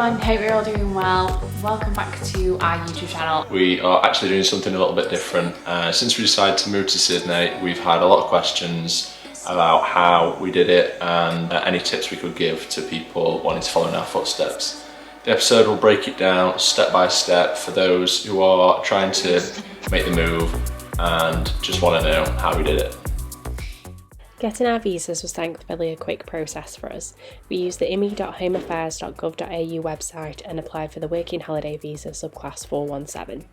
everyone, hope you're all doing well. Welcome back to our YouTube channel. We are actually doing something a little bit different. Since we decided to move to Sydney, we've had a lot of questions about how we did it and any tips we could give to people wanting to follow in our footsteps. The episode will break it down step by step for those who are trying to make the move and just want to know how we did it. Getting our visas was thankfully a quick process for us. We used the imi.homeaffairs.gov.au website and applied for the Working Holiday Visa subclass 417.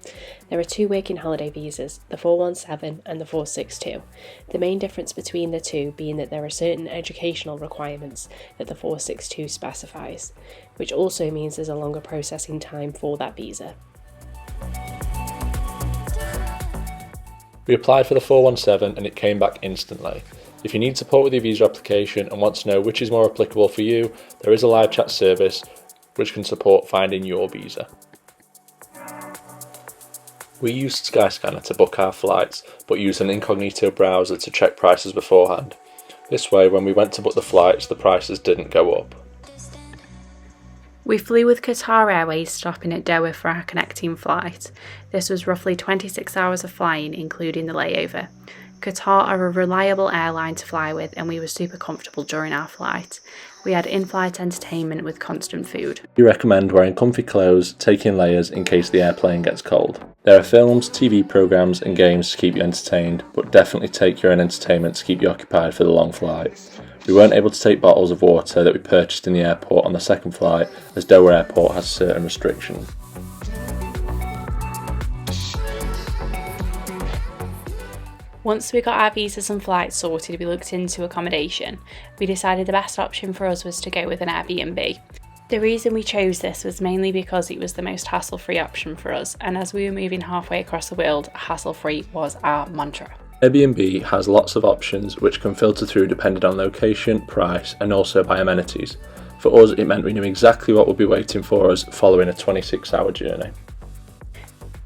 There are two working holiday visas, the 417 and the 462. The main difference between the two being that there are certain educational requirements that the 462 specifies, which also means there's a longer processing time for that visa. We applied for the 417 and it came back instantly. If you need support with your visa application and want to know which is more applicable for you, there is a live chat service which can support finding your visa. We used Skyscanner to book our flights, but used an incognito browser to check prices beforehand. This way, when we went to book the flights, the prices didn't go up. We flew with Qatar Airways, stopping at Doha for our connecting flight. This was roughly 26 hours of flying, including the layover. Qatar are a reliable airline to fly with, and we were super comfortable during our flight. We had in-flight entertainment with constant food. We recommend wearing comfy clothes, taking layers in case the airplane gets cold. There are films, TV programmes and games to keep you entertained, but definitely take your own entertainment to keep you occupied for the long flight. We weren't able to take bottles of water that we purchased in the airport on the second flight, as Doha Airport has certain restrictions. Once we got our visas and flights sorted, we looked into accommodation. We decided the best option for us was to go with an Airbnb. The reason we chose this was mainly because it was the most hassle-free option for us, and as we were moving halfway across the world, hassle-free was our mantra. Airbnb has lots of options which can filter through depending on location, price and also by amenities. For us, it meant we knew exactly what would be waiting for us following a 26-hour journey.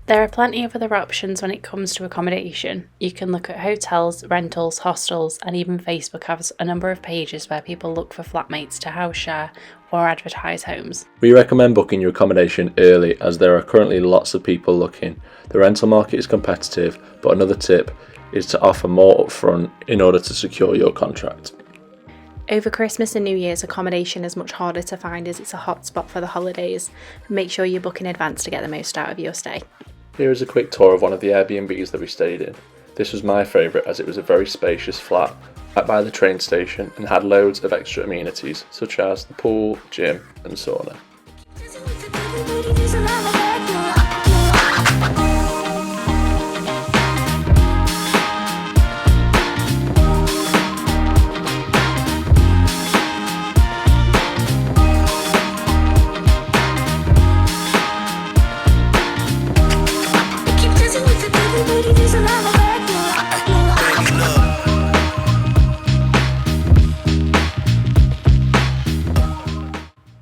There are plenty of other options when it comes to accommodation. You can look at hotels, rentals, hostels, and even Facebook has a number of pages where people look for flatmates to house share or advertise homes. We recommend booking your accommodation early as there are currently lots of people looking. The rental market is competitive, but another tip is to offer more upfront in order to secure your contract. Over Christmas and New Year's, accommodation is much harder to find as it's a hot spot for the holidays. Make sure you book in advance to get the most out of your stay. Here is a quick tour of one of the Airbnbs that we stayed in. This was my favourite as it was a very spacious flat right by the train station and had loads of extra amenities such as the pool, gym and sauna.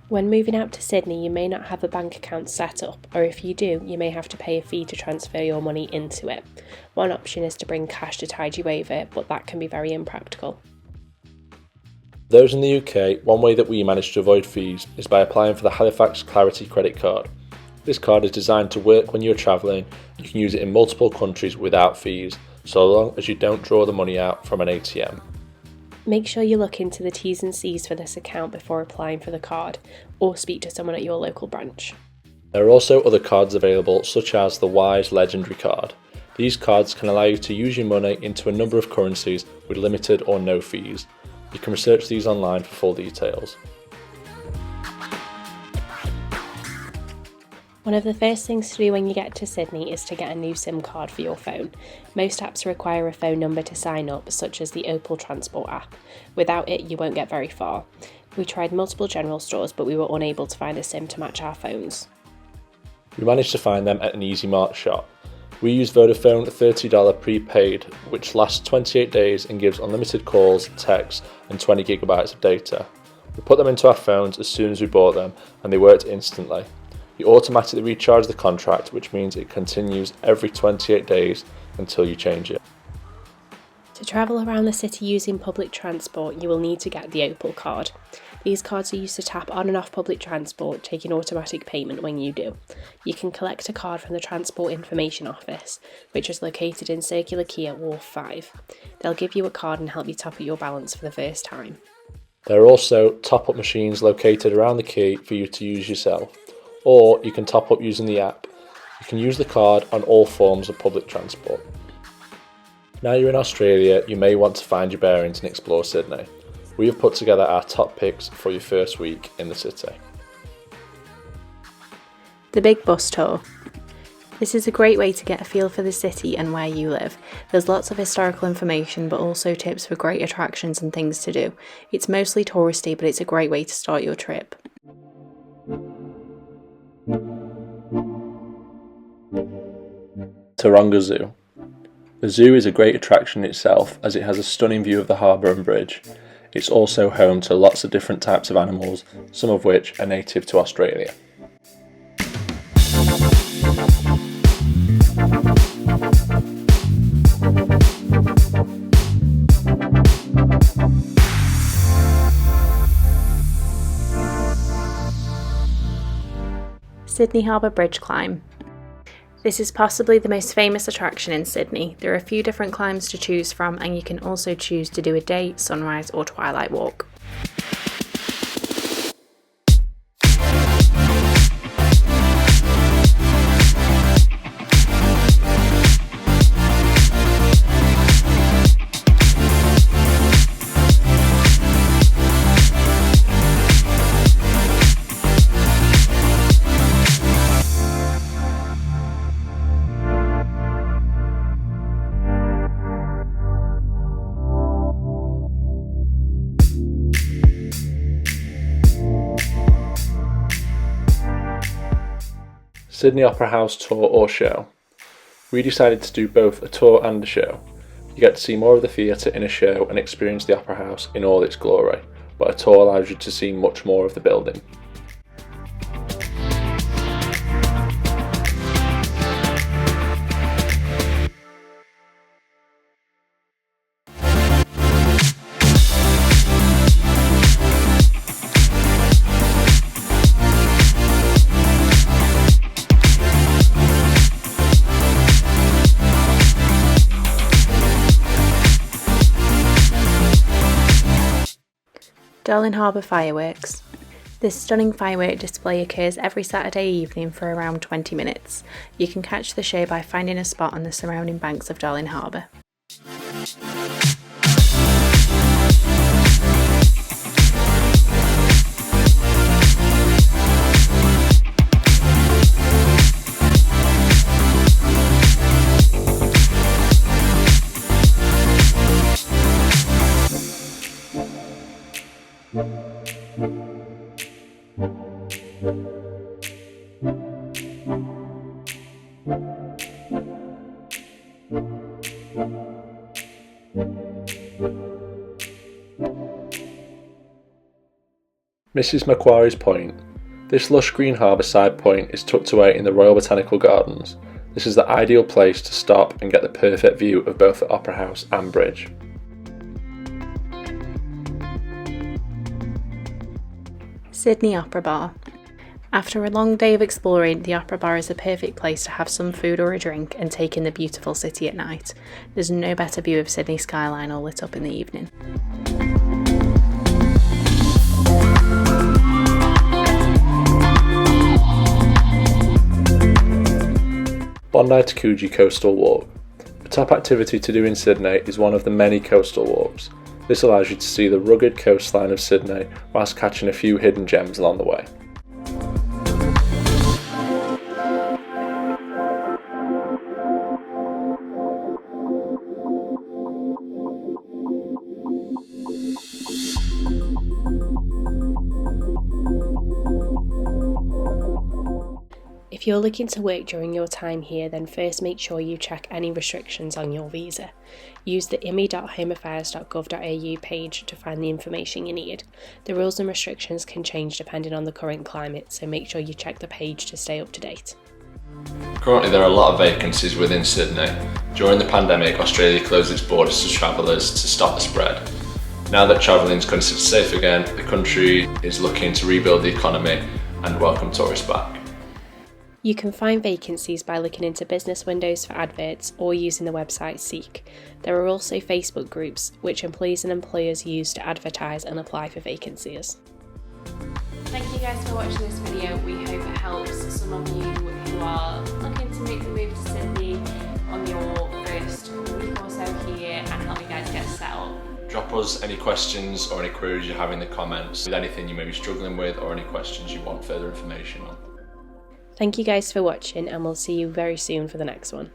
When moving out to Sydney, you may not have a bank account set up, or if you do, you may have to pay a fee to transfer your money into it. One option is to bring cash to tide you over, but that can be very impractical. Those in the UK, one way that we manage to avoid fees is by applying for the Halifax Clarity Credit Card. This card is designed to work when you're travelling. You can use it in multiple countries without fees, so long as you don't draw the money out from an ATM. Make sure you look into the T's and C's for this account before applying for the card, or speak to someone at your local branch. There are also other cards available, such as the Wise Legendary Card. These cards can allow you to use your money into a number of currencies with limited or no fees. You can research these online for full details. One of the first things to do when you get to Sydney is to get a new SIM card for your phone. Most apps require a phone number to sign up, such as the Opal Transport app. Without it, you won't get very far. We tried multiple general stores, but we were unable to find a SIM to match our phones. We managed to find them at an Easy Mart shop. We use Vodafone $30 prepaid, which lasts 28 days and gives unlimited calls, texts, and 20 gigabytes of data. We put them into our phones as soon as we bought them, and they worked instantly. You automatically recharge the contract, which means it continues every 28 days until you change it. To travel around the city using public transport, you will need to get the Opal card. These cards are used to tap on and off public transport, taking automatic payment when you do. You can collect a card from the Transport Information Office, which is located in Circular Quay at Wharf 5. They'll give you a card and help you top up your balance for the first time. There are also top-up machines located around the quay for you to use yourself, or you can top up using the app. You can use the card on all forms of public transport. Now you're in Australia, you may want to find your bearings and explore Sydney. We have put together our top picks for your first week in the city. The Big Bus Tour. This is a great way to get a feel for the city and where you live. There's lots of historical information, but also tips for great attractions and things to do. It's mostly touristy, but it's a great way to start your trip. Taronga Zoo. The zoo is a great attraction itself as it has a stunning view of the harbour and bridge. It's also home to lots of different types of animals, some of which are native to Australia. Sydney Harbour Bridge Climb. This is possibly the most famous attraction in Sydney. There are a few different climbs to choose from, and you can also choose to do a day, sunrise or twilight walk. Sydney Opera House tour or show. We decided to do both a tour and a show. You get to see more of the theatre in a show and experience the Opera House in all its glory, but a tour allows you to see much more of the building. Darling Harbour Fireworks. This stunning firework display occurs every Saturday evening for around 20 minutes. You can catch the show by finding a spot on the surrounding banks of Darling Harbour. Mrs Macquarie's Point. This lush green harbour side point is tucked away in the Royal Botanical Gardens. This is the ideal place to stop and get the perfect view of both the Opera House and bridge. Sydney Opera Bar. After a long day of exploring, the Opera Bar is a perfect place to have some food or a drink and take in the beautiful city at night. There's no better view of Sydney skyline all lit up in the evening. Bondi to Coogee Coastal Walk. The top activity to do in Sydney is one of the many coastal walks. This allows you to see the rugged coastline of Sydney whilst catching a few hidden gems along the way. If you're looking to work during your time here, then first make sure you check any restrictions on your visa. Use the imi.homeaffairs.gov.au page to find the information you need. The rules and restrictions can change depending on the current climate, so make sure you check the page to stay up to date. Currently there are a lot of vacancies within Sydney. During the pandemic, Australia closed its borders to travellers to stop the spread. Now that travelling is considered safe again, the country is looking to rebuild the economy and welcome tourists back. You can find vacancies by looking into business windows for adverts or using the website Seek. There are also Facebook groups which employees and employers use to advertise and apply for vacancies. Thank you guys for watching this video. We hope it helps some of you who are looking to make the move to Sydney on your first week or so here and help you guys get set up. Drop us any questions or any queries you have in the comments with anything you may be struggling with or any questions you want further information on. Thank you guys for watching, and we'll see you very soon for the next one.